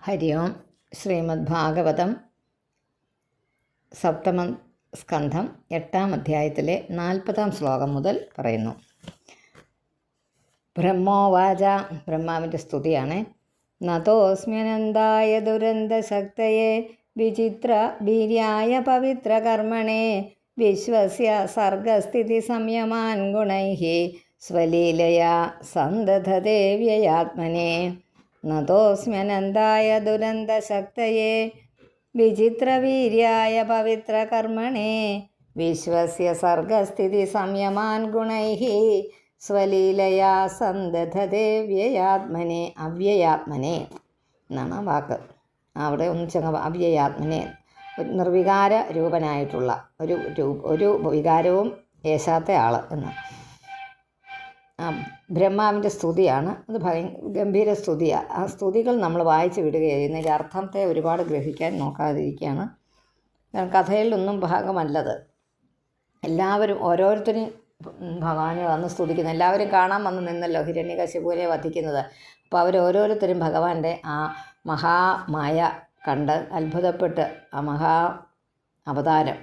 ഹരി ഓം. ശ്രീമദ്ഭാഗവതം സപ്തമ സ്കന്ധം 8-ാം അധ്യായത്തിലെ 40-ാം ശ്ലോകം മുതൽ പറയുന്നു. ബ്രഹ്മോവാച, ബ്രഹ്മാവിൻ്റെ സ്തുതിയാണ്. നതോസ്മ്യനന്തായ ദുരന്തശക്തയെ വിചിത്ര വീര്യായ പവിത്ര കർമ്മണേ വിശ്വസ്യ സർഗസ്ഥിതി സംയമാൻ ഗുണൈഃ സ്വലീലയാ സന്തതതേ വ്യയാത്മനെ. നതോസ്മ്യനന്തായ ദുരന്തശക്തയെ വിചിത്രവീര്യായ പവിത്രകർമ്മണേ വിശ്വസ്യ സർഗസ്ഥിതി സംയമാൻ ഗുണൈഃ സ്വലീലയാ സന്തതതേ വ്യയാത്മനെ. അവ്യയാത്മനെ എന്നാണ് വാക്ക്. അവിടെ ഒന്നിച്ചങ്ങ് അവ്യയാത്മനെ, നിർവികാര രൂപനായിട്ടുള്ള ഒരു വികാരവും ഏശാത്ത ആൾ എന്ന്. ബ്രഹ്മാവിൻ്റെ സ്തുതിയാണ് അത്. ഗംഭീര സ്തുതിയാണ്. ആ സ്തുതികൾ നമ്മൾ വായിച്ച് വിടുകയാണ്. ഇതിൻ്റെ അർത്ഥത്തെ ഒരുപാട് ഗ്രഹിക്കാൻ നോക്കാതിരിക്കുകയാണ്. കഥയിലൊന്നും ഭാഗമല്ലത്. എല്ലാവരും ഓരോരുത്തരും ഭഗവാനെ വന്ന് സ്തുതിക്കുന്നു. എല്ലാവരും കാണാൻ വന്ന് നിന്നല്ലോ ഹിരണ്യകശിപുവിനെ വധിക്കുന്നത്. അപ്പോൾ അവരോരോരുത്തരും ഭഗവാന്റെ ആ മഹാമായ കണ്ട് അത്ഭുതപ്പെട്ട് ആ മഹാ അവതാരം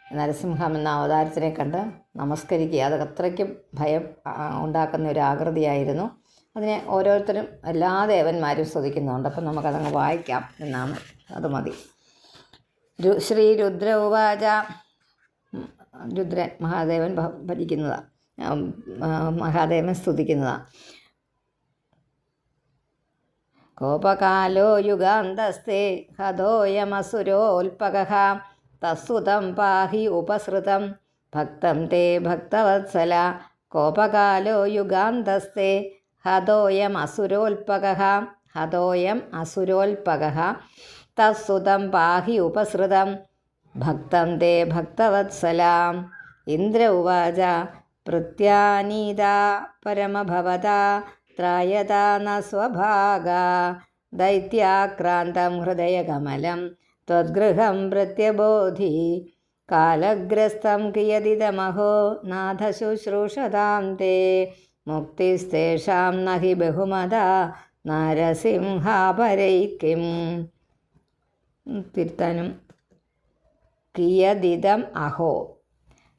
നരസിംഹം എന്ന അവതാരത്തിനെ കണ്ട് നമസ്കരിക്കുക. അത് അത്രയ്ക്കും ഭയം ഉണ്ടാക്കുന്ന ഒരു ആകൃതിയായിരുന്നു. അതിനെ ഓരോരുത്തരും എല്ലാ ദേവന്മാരും സ്തുതിക്കുന്നുണ്ട്. അപ്പം നമുക്കതങ്ങ് വായിക്കാം എന്നാണ്. അത് മതി. ശ്രീ രുദ്ര ഉവാച, രുദ്രൻ മഹാദേവൻ ഭരിക്കുന്നതാണ്, മഹാദേവൻ സ്തുതിക്കുന്നതാണ്. കോപകാലോ യുഗാന്തസ്തേ ഹതോയമസുരോൽപകഃ തസ്സുതം പാഹി ഉപസൃതം ഭക്തം തേ ഭക്തവത്സല. കോപകാലോ യുഗാന്തസ്തേ ഹതോയം അസുരോൽപകഃ തസ്സുതം പാഹി ഉപസൃതം ഭക്തം തേ ഭക്തവത്സല. ഇന്ദ്ര ഉവാച, പ്രത്യാനീതാ പരമഭവതാ ത്രായതാ ന സ്വഭാഗാ ദൈത്യാക്രാന്തം ഹൃദയകമലം ത്വദ്ഗൃഹം പ്രത്യബോധി. കാലഗ്രസ്തം കിയദിദമഹോ നാഥ ശുശ്രൂഷതാം തേ മുക്തിസ്തേഷാം നഹി ബഹുമതാ നരസിംഹാപരൈക്കിം. തിരുത്താനും. കിയദിദം അഹോ,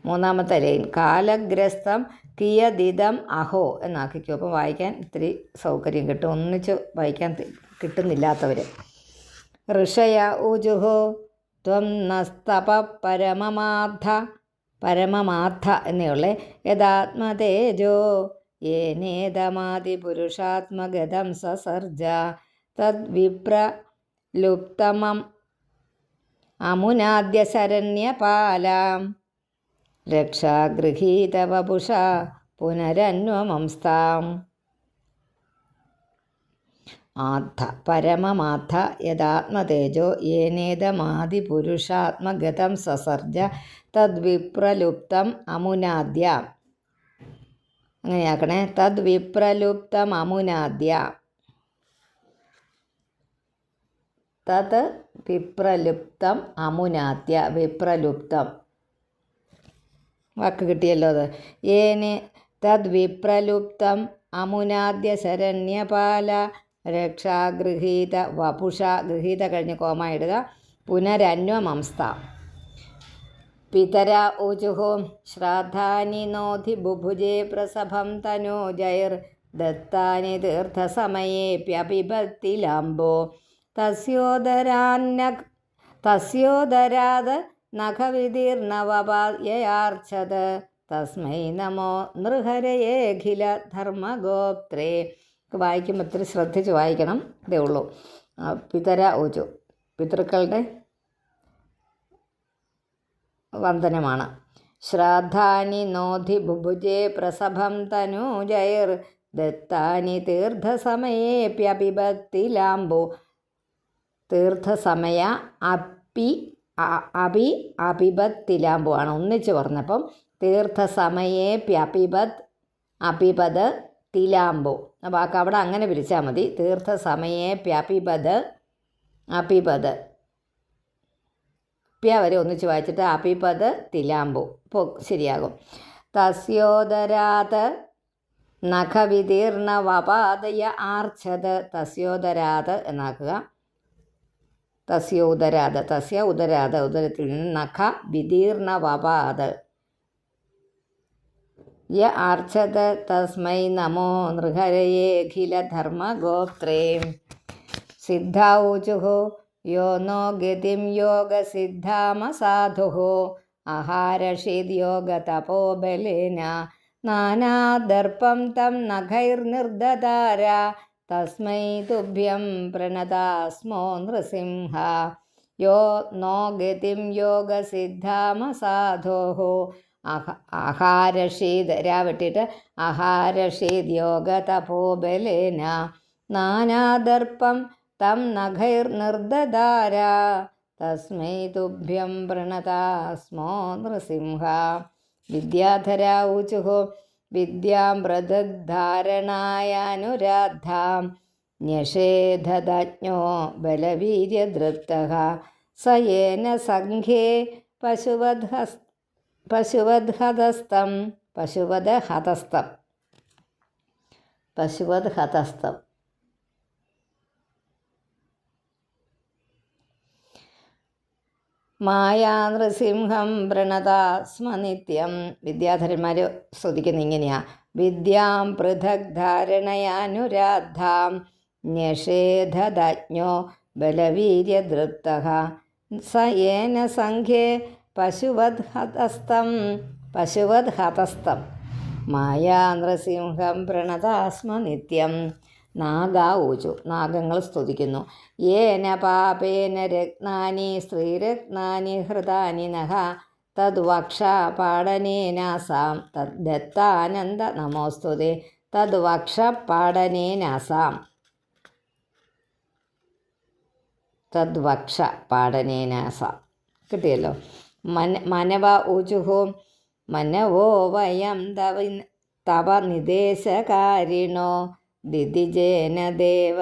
മൂന്നാമത്തെ ലൈൻ. കാലഗ്രസ്തം കിയദിദം അഹോ എന്നാക്കിക്കോ. അപ്പം വായിക്കാൻ ഇത്തിരി സൗകര്യം കിട്ടും. ഒന്നിച്ച് വായിക്കാൻ കിട്ടുന്നില്ലാത്തവർ. ഋഷയ ഊജുഹോ ത്വം നസ്തപ പരമമാർത്ഥ എന്നുള്ള യഥാത്മതേജോ യേനേതമാദിപുരുഷാത്മഗതം സസർജ തദ്വിപ്രലുപ്തമം അമുനാദ്യശരണ്യപാലാം രക്ഷാഗൃഹീതവപുഷ പുനരന്വമംസ്താം. പരമമാർത്ഥ യഥാത്മതേജോ യേനേതമാദിപുരുഷാത്മഗതം സസർജ തദ്വിപ്രലുപ്തം അമുനാദ്യ. അങ്ങനെയാക്കണേ. തദ്വിപ്രലുപ്തം അമുനാദ്യ. തത് വിപ്രലുപ്തം അമുനാദ്യ. വിപ്രലുപ്തം വാക്ക് കിട്ടിയല്ലോ. അത് തദ്വിപ്രലുപ്തം അമുനാദ്യ ശരണ്യപാല രക്ഷാഗൃഹീത വപുഷ. ഗൃഹീത കഴിഞ്ഞ് കോമ ഇടുക. പുനരന്വമംസ്ത. പിതര ഊജുഹോ ശ്രാദ്ധാനി നോധി ബുഭുജേ പ്രസഭം തനോജൈർ ദത്താനി തീർത്ഥസമയേപ്യപിബത്തിലാംബോ തസ്യോദരാത് നഖവിദീർണവപായയാർച്ചത് തസ്മൈ നമോ നൃഹരയേഖില ധർമ്മഗോപ്ത്രേ. വായിക്കുമ്പോൾ ഇത്തിരി ശ്രദ്ധിച്ച് വായിക്കണം. ഇതേ ഉള്ളൂ. പിതര ഊജു, പിതൃക്കളുടെ വന്ദനമാണ്. ശ്രാദ്ധാനി നോധി ബുഭുജേ പ്രസഭം തനൂജൈർ ദത്താനി തീർത്ഥസമയേപ്യപിബത്തിലാംബു. തീർത്ഥസമയ അപിബത്തിലാംബു ആണ് ഒന്നിച്ച് പറഞ്ഞപ്പം. തീർത്ഥസമയേപ്യപിബത് തിലാംബു വാക്ക് അവിടെ അങ്ങനെ പിരിച്ചാൽ മതി. തീർത്ഥസമയേപ്യപിബത് പ്യ വരെ ഒന്നിച്ച് വായിച്ചിട്ട് അപിപത് തിലാംബു ഇപ്പോൾ ശരിയാകും. തസ്യോദരാത് നഖവിദീർണവപാദയ ആർച്ചത്. തസ്യോദരാത് എന്നാക്കുക. തസ്യ ഉദരാത് ഉദരത്തിൽ നിന്ന് നഖ വിദീർണവപാത് യ ആർച്ചത തസ്മൈ നമോ നൃഹരയേഖിലധർമ്മഗോപ്ത്രേ സിദ്ധാഊചുഃ യോ നോ ഗതിം യോഗസിദ്ധാമസാധുഃ ആഹാരഷീദ്യോഗതപോബലേന നാനാദർപ്പം തം നഖൈർനിർദദാര തസ്മൈ തുഭ്യം പ്രണതാസ്മോ നൃസിംഹ യോ നോ ഗതിം യോഗസിദ്ധാമസാധോഃ ആഹാരഷീദ് രാവിട്ടിട്ട് ആഹാരഷീദ് യോഗതപോബലേന നാനാദർപ്പം തം നഖൈർനിർദദാര തസ്മൈ തുഭ്യം പ്രണതാസ്മോ നൃസിംഹ വിദ്യാധര ഊചുഃ വിദ്യാം പ്രദദ്ധാരണായാനുരാദ്ധാം ന്യഷേധതജ്ഞോ ബലവീര്യദൃപ്തഃ സ യേന സംഘേ പശുവദ്ഹതസ്തം മായാനൃസിംഹം പ്രണതാസ്മ നിത്യം. വിദ്യാധരന്മാർ സ്തുതിക്കുന്ന ഇങ്ങനെയാണ്: വിദ്യാം പൃഥക് ധാരണയാനുരാദ്ധാം ന്യഷേധതജ്ഞോ ബലവീര്യദൃപ്തഃ സ യേന സംഘേ പശുവദ്ഹതസ്തം മായാനൃസിംഹം പ്രണതാസ്മ നിത്യം. നാഗാ ഊചു നാഗങ്ങൾ സ്തുതിക്കുന്നു: യേന പാപേന രത്നാനി സ്ത്രീരത്നാനി ഹൃതാനി നഃ തദ്വക്ഷ പാടനേനാസാം തദ്ദത്താനന്ദ നമോസ്തുതേ. തദ്വക്ഷ പാടനേനാസാം കിട്ടിയല്ലോ. മനവ ഊചുഃ മനവോ വയം തവ നിദേശകാരിണോ ദിദിജേന ദേവ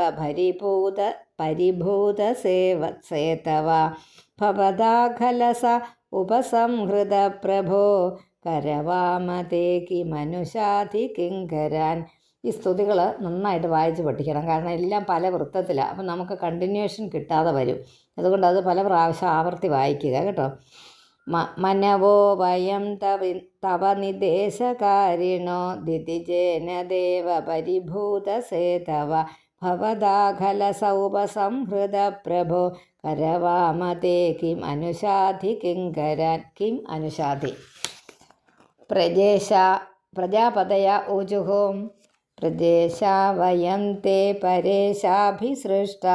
പരിഭൂതസേതവ ഭവദാഖലസ ഉപസംഹൃത പ്രഭോ കരവാമതേ കിമനുഷാധികിങ്കരാൻ. ഈ സ്തുതികൾ നന്നായിട്ട് വായിച്ച് പഠിക്കണം, കാരണം എല്ലാം പല വൃത്തത്തിലാണ്. അപ്പം നമുക്ക് കണ്ടിന്യൂഷൻ കിട്ടാതെ വരും. അതുകൊണ്ട് അത് പല പ്രാവശ്യം ആവർത്തി വായിക്കുക കേട്ടോ. മനവോ വയം തവ നിദേശകാരിണോ ദിതിജേന ദേവ പരിഭൂതസേതവ ഭവദാഖലസ ഉപസംഹൃത പ്രഭോ കരവാമതേ കിം അനുഷാധി കിങ്കരാൻ. കിം അനുഷാധി. പ്രജാപതയ ഊചുഃ പ്രജേശാ വയം തേ പരേശാഭിസൃഷ്ട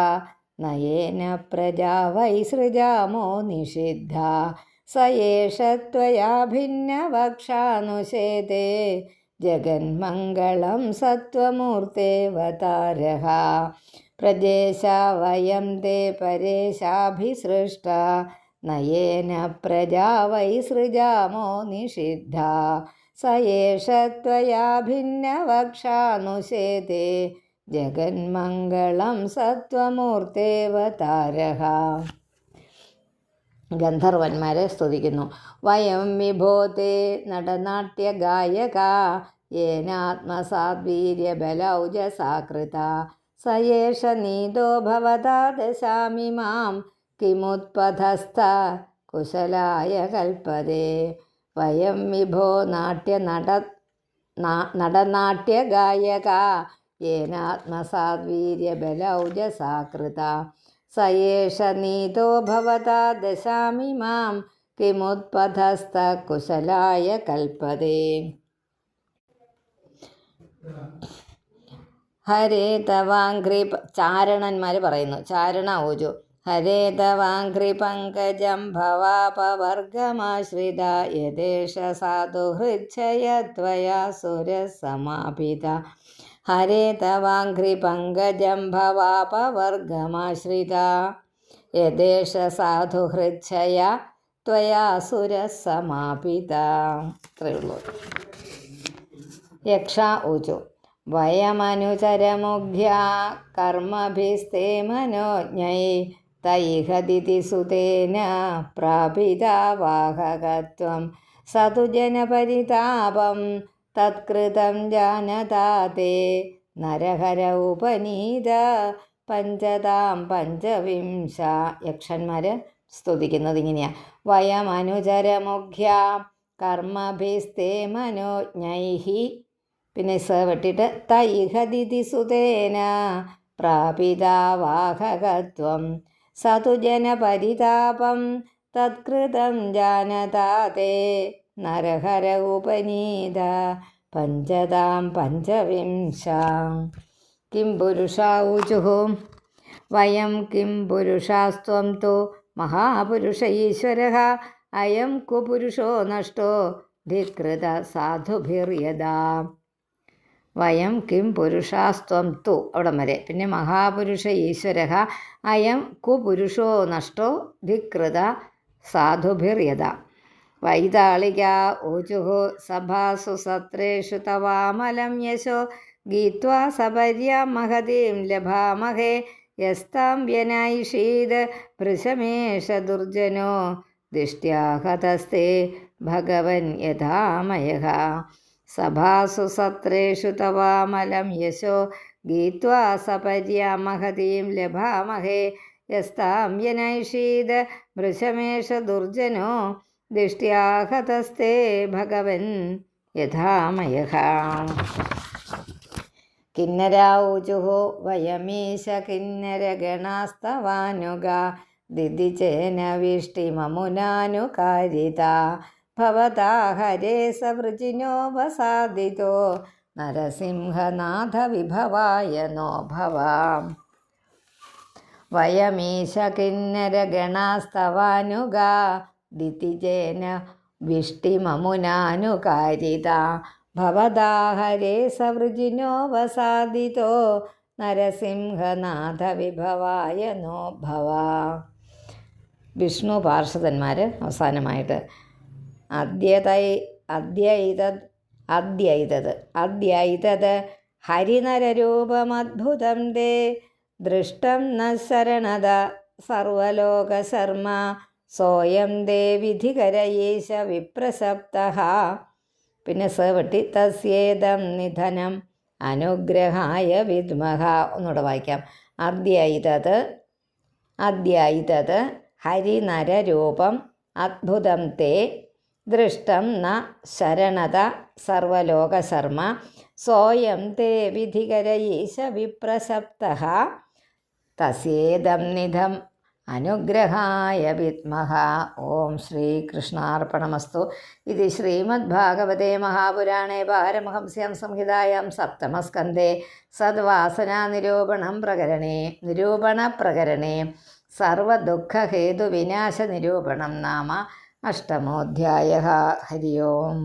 നയേന പ്രജാ വൈ സൃജാമോ നിഷിദ്ധ സ യേഷ ത്വയാ ഭിന്നവക്ഷാനുശേതേ ജഗന്മംഗളം സത്വമൂർത്തേവതാരഃ. പ്രജേശാ വയം തേ പരേശാഭിസൃഷ്ട നയേന പ്രജാ വൈ സൃജാമോ നിഷിദ്ധ സ യേഷ ത്വയാ ഭിന്നവക്ഷാനുശേതേ ജഗന്മംഗളം സത്വമൂർത്തേവതാരഃ. ഗന്ധർവന്മാരെ സ്തുതിക്കുന്നു: വയം വിഭോതേ നടനാട്യഗായക യേനാത്മസാദ്വീര്യബലൗജസാകൃത സ യേഷ നീതോ ഭവതാ ദശാമി മാം കിമുത്പഥസ്ഥ കുശലായ കൽപ്പതേ. വയം വിഭോ നടനാട്യഗായക യേനാത്മസാദ്വീര്യബലൗജസാകൃത സ യേഷ നീതോ ഭവതാ ദശാമി മാം കിമുത്പഥസ്ഥ കുശലായ കൽപ്പതേ. ഹരേ തവാംഘ്രി ചാരണന്മാർ പറയുന്നു. ചാരണ ഊജു: ഹരേ തവാംഘ്രി പങ്കജം ഭവാപവർഗമാശ്രിത യദേശ സാധുഹൃച്ഛയ ത്വയാ സുരസമാപിത. ഹരേ തവാംഘ്രി പങ്കജം ഭവാപവർഗമാശ്രിത യദേശ സാധുഹൃച്ഛയ ത്വയാ സുരസമാപിത. ഇത്രയേ ഉള്ളൂ. യക്ഷ ഊചു: വയമനുചരമുഖ്യാ കർമ്മഭിസ്തേ മനോജ്ഞൈ തൈഹ ദിതിസുതേന പ്രാപിതാവാഹകത്വം സതു ജനപരിതാപം തത്കൃതം ജാനതാ തേ നരഹര ഉപനീത പഞ്ചതാം പഞ്ചവിംശ. യക്ഷന്മാർ സ്തുതിക്കുന്നത് ഇങ്ങനെയാണ്. വയമനുചരമുഖ്യ കർമ്മഭിസ്തേ മനോജ്ഞൈഹി. പിന്നെ സ വെട്ടിയിട്ട് തൈഹദിതി സുതേന പ്രാപിതാവാഹകത്വം സതു ജനപരിതാപം തത്കൃതം ജാനതാതേ നരഹര ഉപനീത പഞ്ചതാം പഞ്ചവിംശാം. കിം പുരുഷാ ഊചുഃ വയം കിം പുരുഷാസ്ത്വം തു മഹാപുരുഷ ഈശ്വരഃ അയം കുപുരുഷോ നഷ്ടോ ധികൃത സാധുഭിർയദാ. വയം കിം പുരുഷാസ്ത്വം തു അവിടം വരെ. പിന്നെ മഹാപുരുഷ ഈശ്വരഃ അയം കുപുരുഷോ നഷ്ടോ ധികൃത സാധുഭിർയദാ. വൈതാളിക ഊചുഃ സഭാസു സത്രേഷു തവാമലം യശോ ഗീത്വാ സപര്യാം മഹതീം ലഭാമഹേ യസ്താം വ്യനൈഷീത് ഭൃശമേഷ ദുർജനോ ദിഷ്ട്യാഹതസ്തേ ഭഗവൻ യഥാമയഃ. സഭാസു സത്രേഷു തവാമലം യശോ ഗീത്വാ സപര്യാം മഹതീം ലഭാമഹേ യസ്താം വ്യനൈഷീത് ഭൃശമേഷ ദുർജനോ ദിഷ്ട്യാഹതസ്തേ ഭഗവൻ യഥാമയഃ. കിന്നരാ ഊചുഃ വയമീശ കിന്നരഗണാസ്തവാനുഗാ ദിദിചേന വിഷ്ടിമമുനാനുകാരിതാ ഭവതാ ഹരേ സവൃജിനോ വസാദിതോ നരസിംഹനാഥ വിഭവായ നോ ഭവാം. വയമീശ കിന്നരഗണാസ്തവാനുഗാ ദിതിജേന വിഷ്ടിമമുനാനുകാരിതാ ഭവതാ ഹരേ സവൃജിനോ വസാദിതോ നരസിംഹനാഥ വിഭവായ നോ ഭവാ. വിഷ്ണു പാർഷദന്മാർ അവസാനമായിട്ട് അദ്യൈതത് ഹരിനരരൂപമദ്ഭുതം തേ ദൃഷ്ടം ന ശരണത സർവലോകശർമ്മ സോയം ദേ വിധികരയേശ വിപ്രസപ്തഃ. പിന്നെ സ വെട്ടി തസ്യേദം നിധനം അനുഗ്രഹായ വിദ്മഹ. ഒന്നുകൂടെ വായിക്കാം. അദ്യൈതത് ഹരിനരരൂപം അദ്ഭുതം തേ ദൃഷ്ടം ന ശരണത സർവലോകശർമ്മ സോയം തേ വിധികരയേശ വിപ്രസപ്തഃ തസ്യേദം നിധം അനുഗ്രഹായ വിദ്മഹ. ഓം ശ്രീകൃഷ്ണാർപ്പണമസ്തു. ഇത് ശ്രീമദ്ഭാഗവതേ മഹാപുരാണേ പാരമഹംസ്യാം സംഹിതായാം സപ്തമസ്കന്ധേ സദ്വാസനാനിരൂപണ പ്രകരണേ സർവദുഃഖഹേതുവിനാശനിരൂപണം നാമ അഷ്ടമോധ്യായഃ. ഹരി ഓം.